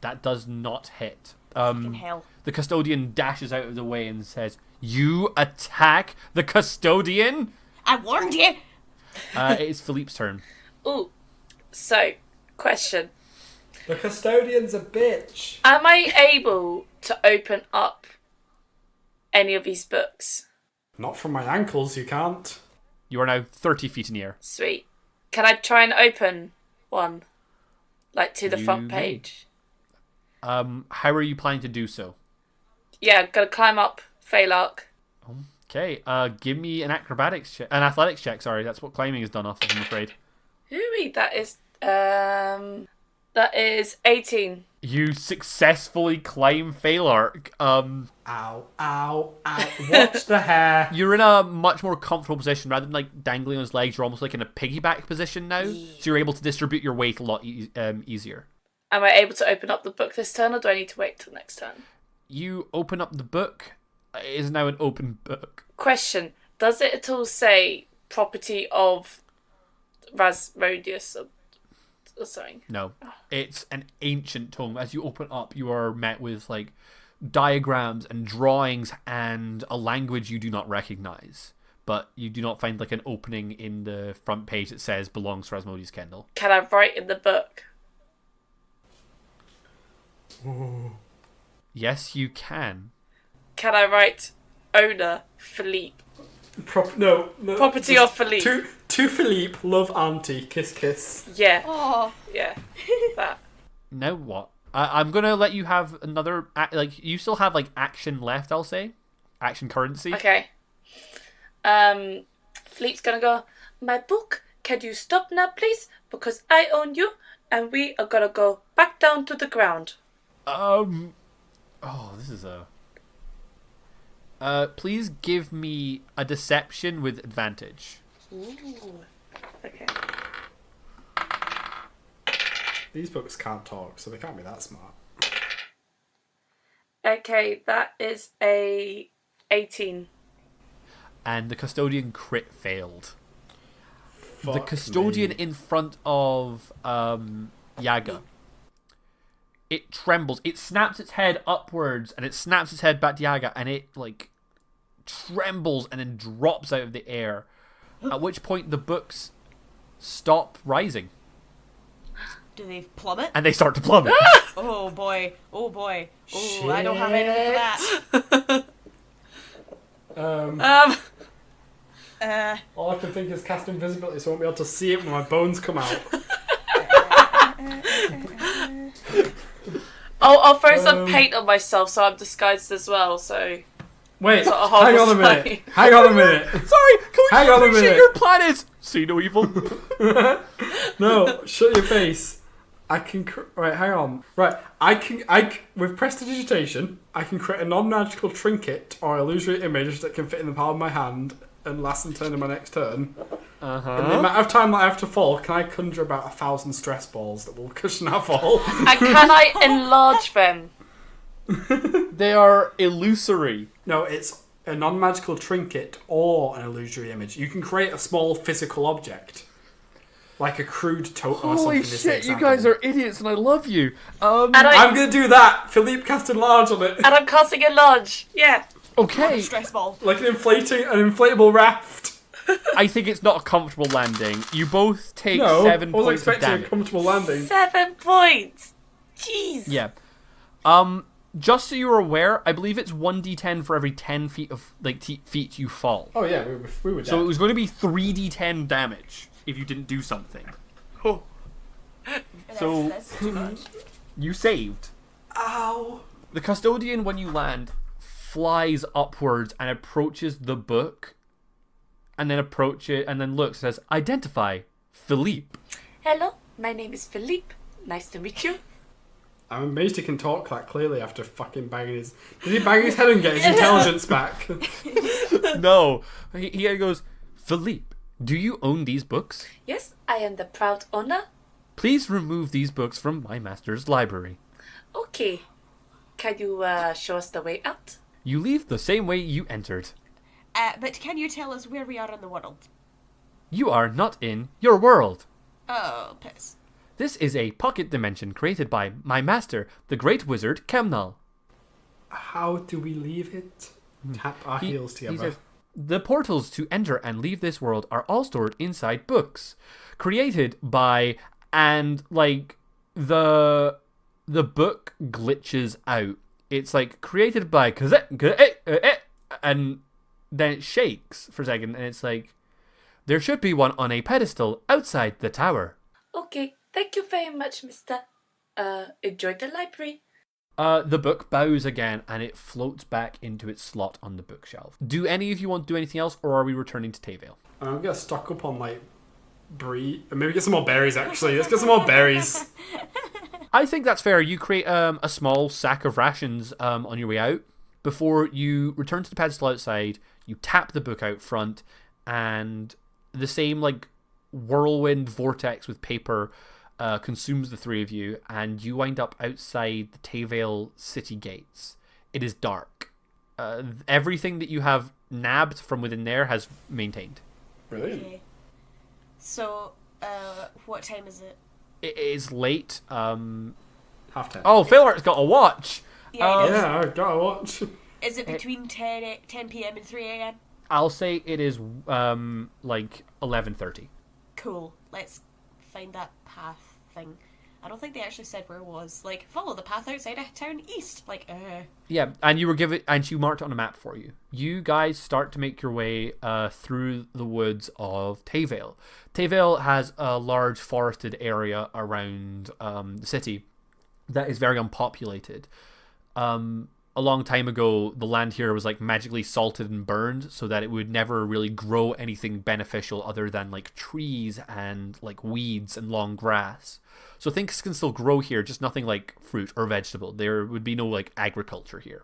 That does not hit. Fucking hell. The custodian dashes out of the way and says, "You attack the custodian?" I warned you! It is Philippe's turn. Ooh. So, question. The custodian's a bitch. Am I able to open up any of these books? Not from my ankles, you can't. You are now 30 feet in the air. Sweet. Can I try and open one? Like to the front You may. page? How are you planning to do so? Yeah, gotta climb up, Phalark. Okay, give me an athletics check, sorry. That's what climbing is done off of, I'm afraid. Hooey, that is 18. You successfully climb Phalark. Ow, ow, ow. Watch the hair. You're in a much more comfortable position. Rather than like dangling on his legs, you're almost like in a piggyback position now. So you're able to distribute your weight a lot easier. Am I able to open up the book this turn, or do I need to wait till next turn? You open up the book. It is now an open book. Question. Does it at all say property of Rasmodius or something? No. It's an ancient tome. As you open up, you are met with like diagrams and drawings and a language you do not recognize. But you do not find like an opening in the front page that says belongs to Rasmodius Kendall. Can I write in the book? Yes, you can. Can I write owner Philippe? No. Property just of Philippe. To Philippe, love auntie, kiss kiss. Yeah, Oh, yeah. That. Now what? I'm gonna let you have another. You still have like action left. I'll say, action currency. Okay. Philippe's gonna go, my book, can you stop now, please? Because I own you, and we are gonna go back down to the ground. Oh, this is a. Please give me a deception with advantage. Ooh. Okay. These books can't talk, so they can't be that smart. Okay, that is a 18. And the custodian crit failed. The Fuck custodian me. in front of Yaga. It trembles. It snaps its head upwards, and it snaps its head back to Yaga, and it like trembles and then drops out of the air. At which point the books stop rising. Do they plummet? And they start to plummet. Oh boy. Oh boy. Oh, Shit. I don't have anything for that. All I can think is cast invisibility, so I won't be able to see it when my bones come out. I'll throw some paint on myself so I'm disguised as well, so... Wait, Sort of hang on a horrible minute. Hang on a minute. Sorry, can we Hang on a appreciate minute. your plan is see no evil? No, shut your face. I can right. Hang on. Right, with prestidigitation, I can create a non-magical trinket or illusory image that can fit in the palm of my hand and last and turn in my next turn. In the amount of time that I have to fall, can I conjure about 1,000 stress balls that will cushion that fall? And can I enlarge them? They are illusory. No, it's a non-magical trinket or an illusory image. You can create a small physical object. Like a crude totem or something. Holy this shit, you example. guys are idiots and I love you. And I'm going to do that. Philippe cast enlarge on it. And I'm casting enlarge. Yeah. Okay, Stress ball. Like an inflatable raft. I think it's not a comfortable landing. You both take No, 7 I was points of expecting a damage. comfortable landing. 7 points. Jeez. Yeah. Just so you're aware, I believe it's 1d10 for every 10 feet of feet you fall. Oh yeah, we were dead. So it was going to be 3d10 damage if you didn't do something. So- That's too much. You saved. Ow. The custodian, when you land, flies upwards and approaches the book, and then looks and says, "Identify, Philippe." Hello, my name is Philippe. Nice to meet you. I'm amazed he can talk that clearly after fucking banging his... Did he bang his head and get his intelligence back? No, he goes, "Philippe, do you own these books? Yes, I am the proud owner. Please remove these books from my master's library. Okay. Can you show us the way out? You leave the same way you entered. But can you tell us where we are in the world? You are not in your world. Oh, piss. This is a pocket dimension created by my master, the great wizard Kemnal. How do we leave it? Tap our heels together. He says, the portals to enter and leave this world are all stored inside books, created by, and like the book glitches out. It's like created by, and then it shakes for a second, and it's like there should be one on a pedestal outside the tower. Okay, thank you very much, mister. Enjoy the library. The book bows again and it floats back into its slot on the bookshelf. Do any of you want to do anything else, or are we returning to Tayvale? I'm going to stock up on, like, brie. Maybe get some more berries, actually. Let's get some more berries. I think that's fair. You create a small sack of rations on your way out. Before you return to the pedestal outside, you tap the book out front, and the same, like, whirlwind vortex with paper consumes the three of you, and you wind up outside the Tayvale city gates. It is dark. Everything that you have nabbed from within there has maintained. Brilliant. Okay. So, what time is it? It is late. Half 10. Oh, Philhart's got a watch. Yeah, it is. Yeah, I've got to watch. Is it between 10 p.m. and 3 a.m.? I'll say it is like 11:30. Cool. Let's find that path thing. I don't think they actually said where it was. Like, follow the path outside of town east. Like, Yeah, and you were given, and she marked it on a map for you. You guys start to make your way through the woods of Tayvale. Tayvale has a large forested area around the city that is very unpopulated. A long time ago, the land here was like magically salted and burned so that it would never really grow anything beneficial other than like trees and like weeds and long grass. So things can still grow here, just nothing like fruit or vegetable. There would be no like agriculture here.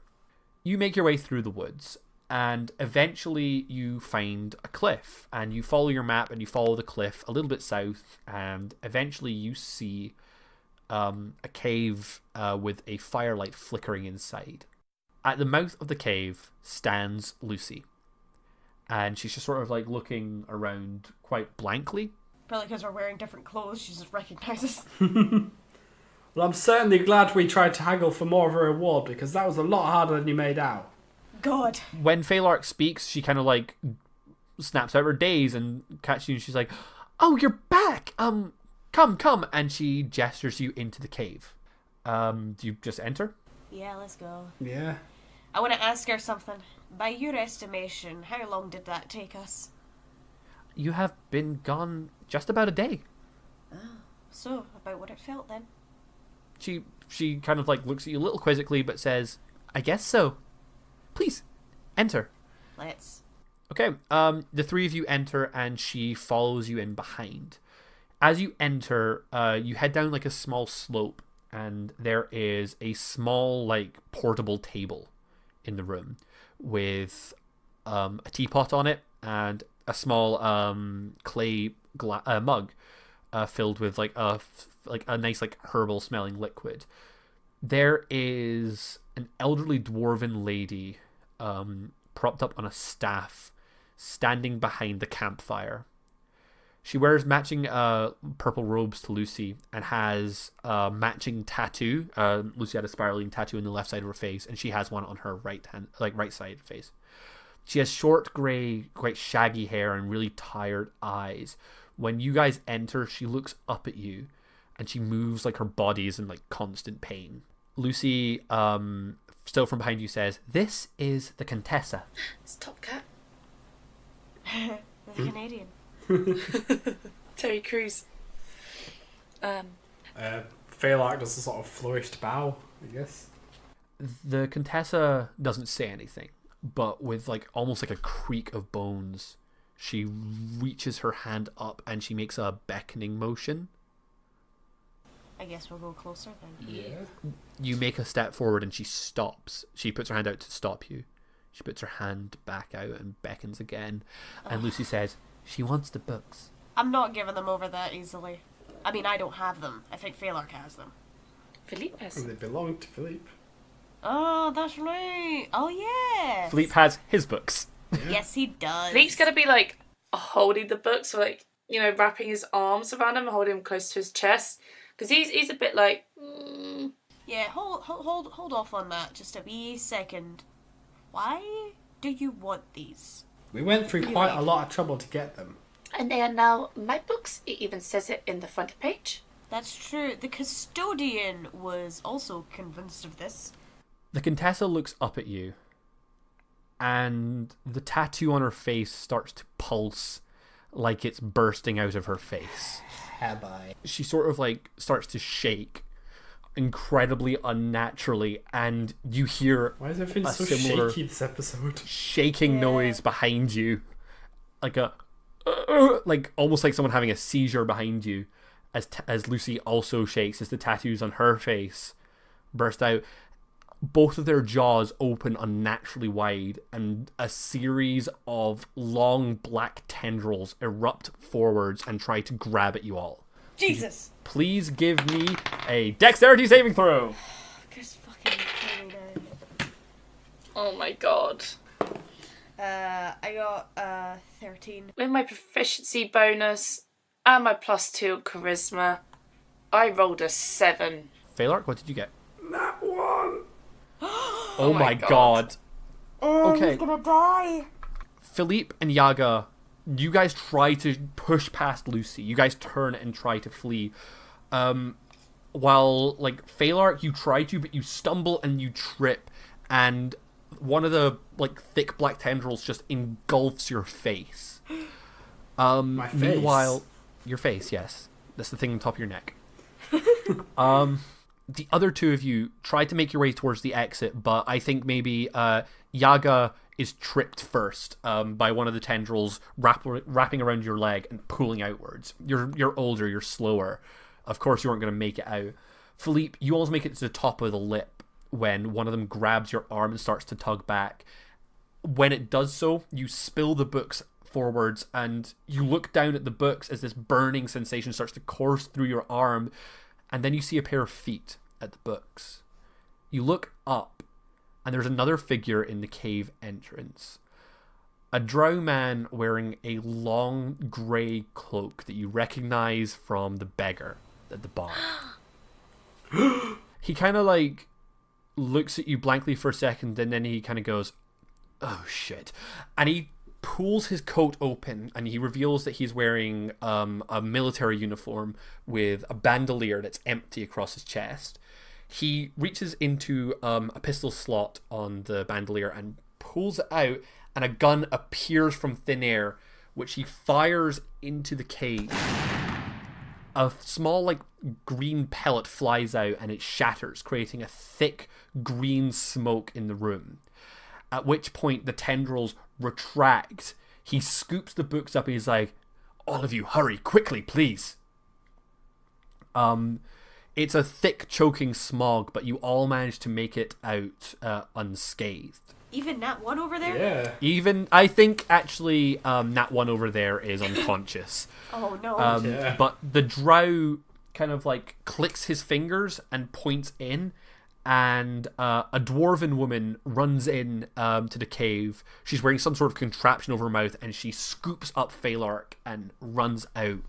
You make your way through the woods, and eventually you find a cliff, and you follow your map and you follow the cliff a little bit south, and eventually you see a cave with a firelight flickering inside. At the mouth of the cave stands Lucy, and she's just sort of like looking around quite blankly. probably because we're wearing different clothes, she just recognises. Well, I'm certainly glad we tried to haggle for more of a reward, because that was a lot harder than you made out. God. When Phalark speaks, she kind of like snaps out her daze and catches you, and she's like, "Oh, you're back. come, come, and she gestures you into the cave. Do you just enter? Yeah, let's go. Yeah. I want to ask her something. By your estimation, how long did that take us? You have been gone just about a day. So, about what it felt then. She kind of like looks at you a little quizzically, but says, I guess so. Please, enter. Let's. Okay, the three of you enter, and she follows you in behind. As you enter, you head down like a small slope, and there is a small, like, portable table in the room with a teapot on it and a small clay mug filled with like a nice like herbal smelling liquid. There is an elderly dwarven lady propped up on a staff standing behind the campfire. She wears matching purple robes to Lucy and has a matching tattoo. Lucy had a spiraling tattoo on the left side of her face, and she has one on her right side face. She has short grey, quite shaggy hair and really tired eyes. When you guys enter, she looks up at you, and she moves like her body is in like constant pain. Lucy, still from behind you, says, "This is the Contessa." It's Top Cat. The Canadian. Terry Crews. Phalark does a sort of flourished bow, I guess. The Contessa doesn't say anything, but with like almost like a creak of bones, she reaches her hand up and she makes a beckoning motion. I guess we'll go closer then. Yeah. You make a step forward and she stops. She puts her hand out to stop you. She puts her hand back out and beckons again. And Lucy says, "She wants the books." I'm not giving them over that easily. I mean, I don't have them. I think Phalark has them. Philippe has. And they belong to Philippe. Oh, that's right. Oh, yeah. Philippe has his books. Yes, he does. Philippe's gonna be like holding the book, so like, you know, wrapping his arms around him, holding him close to his chest, because he's a bit like. Yeah, hold off on that just a wee second. Why do you want these? We went through quite a lot of trouble to get them. And they are now my books. It even says it in the front page. That's true. The custodian was also convinced of this. The Contessa looks up at you, and the tattoo on her face starts to pulse like it's bursting out of her face. Have I? She sort of like starts to shake incredibly unnaturally, and you hear Why is everything a so similar shaky this episode? shaking noise behind you, like a like almost like someone having a seizure behind you, as Lucy also shakes as the tattoos on her face burst out. Both of their jaws open unnaturally wide, and a series of long black tendrils erupt forwards and try to grab at you all. Jesus! Please give me a dexterity saving throw. Just fucking kill me now. Oh my god. I got 13. With my proficiency bonus and my +2 charisma, I rolled a 7. Phalark, what did you get? That one! Oh my god. Okay. He's gonna die. Philippe and Yaga, you guys try to push past Lucy. You guys turn and try to flee. While, like, Phalark, you try to, but you stumble and you trip, and one of the, like, thick black tendrils just engulfs your face. My face? Meanwhile, your face, yes. That's the thing on top of your neck. The other two of you try to make your way towards the exit, but I think maybe Yaga is tripped first by one of the tendrils wrapping around your leg and pulling outwards. You're older, you're slower. Of course you weren't going to make it out. Philippe, you almost make it to the top of the lip when one of them grabs your arm and starts to tug back. When it does so, you spill the books forwards and you look down at the books as this burning sensation starts to course through your arm, and then you see a pair of feet at the books. You look up, and there's another figure in the cave entrance. A drow man wearing a long grey cloak that you recognize from the beggar at the bar. He kind of like looks at you blankly for a second, and then he kind of goes, "Oh shit," and he pulls his coat open and he reveals that he's wearing a military uniform with a bandolier that's empty across his chest. He reaches into a pistol slot on the bandolier and pulls it out, and a gun appears from thin air, which he fires into the cage. A small, like, green pellet flies out and it shatters, creating a thick green smoke in the room. At which point the tendrils retract. He scoops the books up and he's like, all of you, hurry, quickly, please. It's a thick, choking smog, but you all manage to make it out unscathed. Even Nat 1 over there? Yeah. Even, I think, actually, Nat 1 over there is unconscious. Oh, no. Yeah. But the drow kind of, like, clicks his fingers and points in, and a dwarven woman runs in to the cave. She's wearing some sort of contraption over her mouth, and she scoops up Phalark and runs out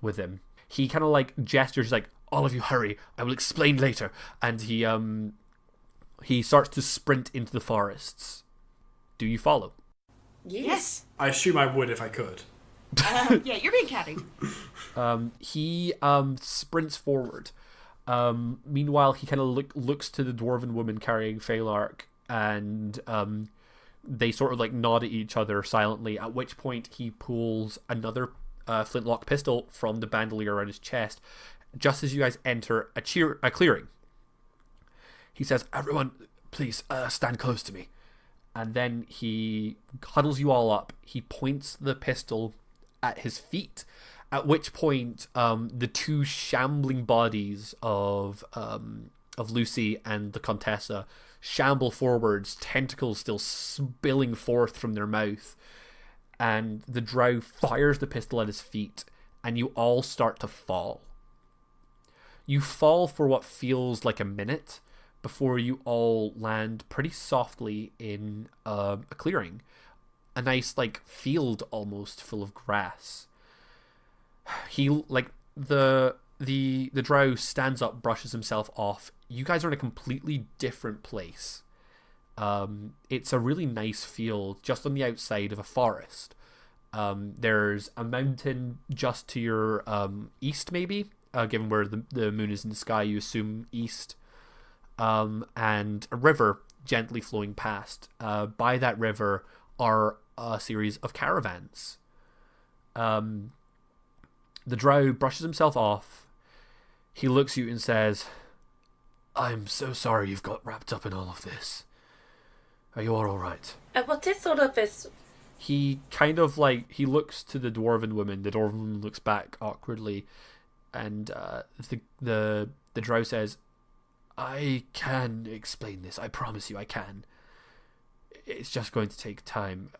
with him. He kind of, like, gestures, like, all of you hurry, I will explain later. And he starts to sprint into the forests. Do you follow? Yes. I assume I would if I could. Yeah, you're being catty. He sprints forward. Meanwhile, he kind of looks to the dwarven woman carrying Phalark, and they sort of like nod at each other silently, at which point he pulls another flintlock pistol from the bandolier around his chest just as you guys enter a clearing. He says, everyone, please stand close to me. And then he huddles you all up. He points the pistol at his feet, at which point the two shambling bodies of Lucy and the Contessa shamble forwards, tentacles still spilling forth from their mouth. And the drow fires the pistol at his feet, and you all start to fall. You fall for what feels like a minute before you all land pretty softly in a clearing. A nice, like, field almost full of grass. He, like, the drow stands up, brushes himself off. You guys are in a completely different place. It's a really nice field just on the outside of a forest. There's a mountain just to your east, maybe, given where the moon is in the sky, you assume east. And a river gently flowing past. By that river are a series of caravans. The drow brushes himself off. He looks at you and says, I'm so sorry you've got wrapped up in all of this. Are you all right? What is all of this? He kind of like, he looks to the dwarven woman. The dwarven woman looks back awkwardly, and the drow says, I can explain this. I promise you I can. It's just going to take time.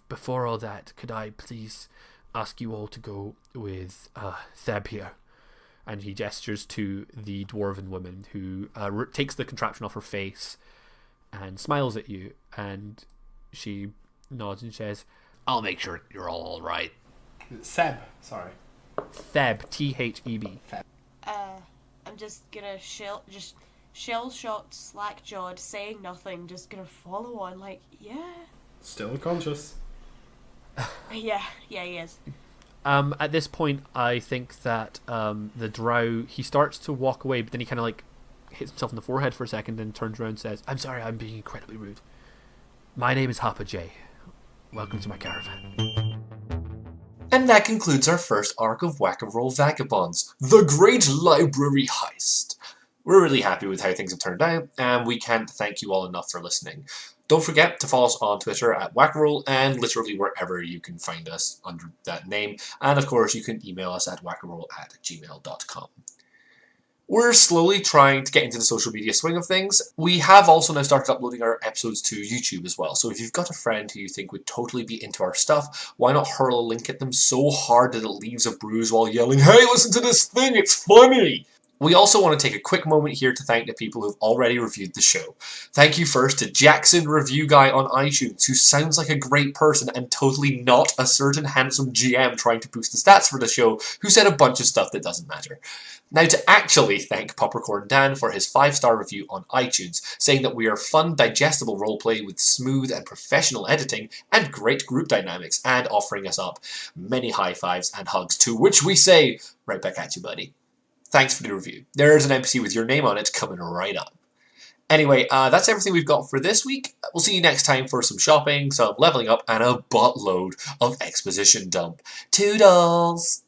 Before all that, could I please ask you all to go with Theb here? And he gestures to the dwarven woman, who takes the contraption off her face and smiles at you, and she nods and says, I'll make sure you're all right. Seb, sorry. Theb, T-H-E-B. I'm just gonna shell-shocked, slack-jawed, saying nothing, just gonna follow on, like, yeah. Still unconscious. Yeah, he is. At this point, I think that the drow, he starts to walk away, but then he kind of like hits himself in the forehead for a second and turns around and says, I'm sorry, I'm being incredibly rude. My name is Harper J. Welcome to my caravan. And that concludes our first arc of Whack-A-Roll Vagabonds, the Great Library Heist. We're really happy with how things have turned out, and we can't thank you all enough for listening. Don't forget to follow us on Twitter at Whack-A-Roll, and literally wherever you can find us under that name. And of course, you can email us at whackaroll@gmail.com. We're slowly trying to get into the social media swing of things. We have also now started uploading our episodes to YouTube as well. So if you've got a friend who you think would totally be into our stuff, why not hurl a link at them so hard that it leaves a bruise while yelling, hey, listen to this thing, it's funny! We also want to take a quick moment here to thank the people who've already reviewed the show. Thank you first to Jackson Review Guy on iTunes, who sounds like a great person and totally not a certain handsome GM trying to boost the stats for the show, who said a bunch of stuff that doesn't matter. Now to actually thank Popcorn Dan for his 5-star review on iTunes, saying that we are fun, digestible roleplay with smooth and professional editing and great group dynamics, and offering us up many high fives and hugs, to which we say, right back at you, buddy. Thanks for the review. There's an NPC with your name on it coming right up. Anyway, that's everything we've got for this week. We'll see you next time for some shopping, some leveling up, and a buttload of exposition dump. Toodles!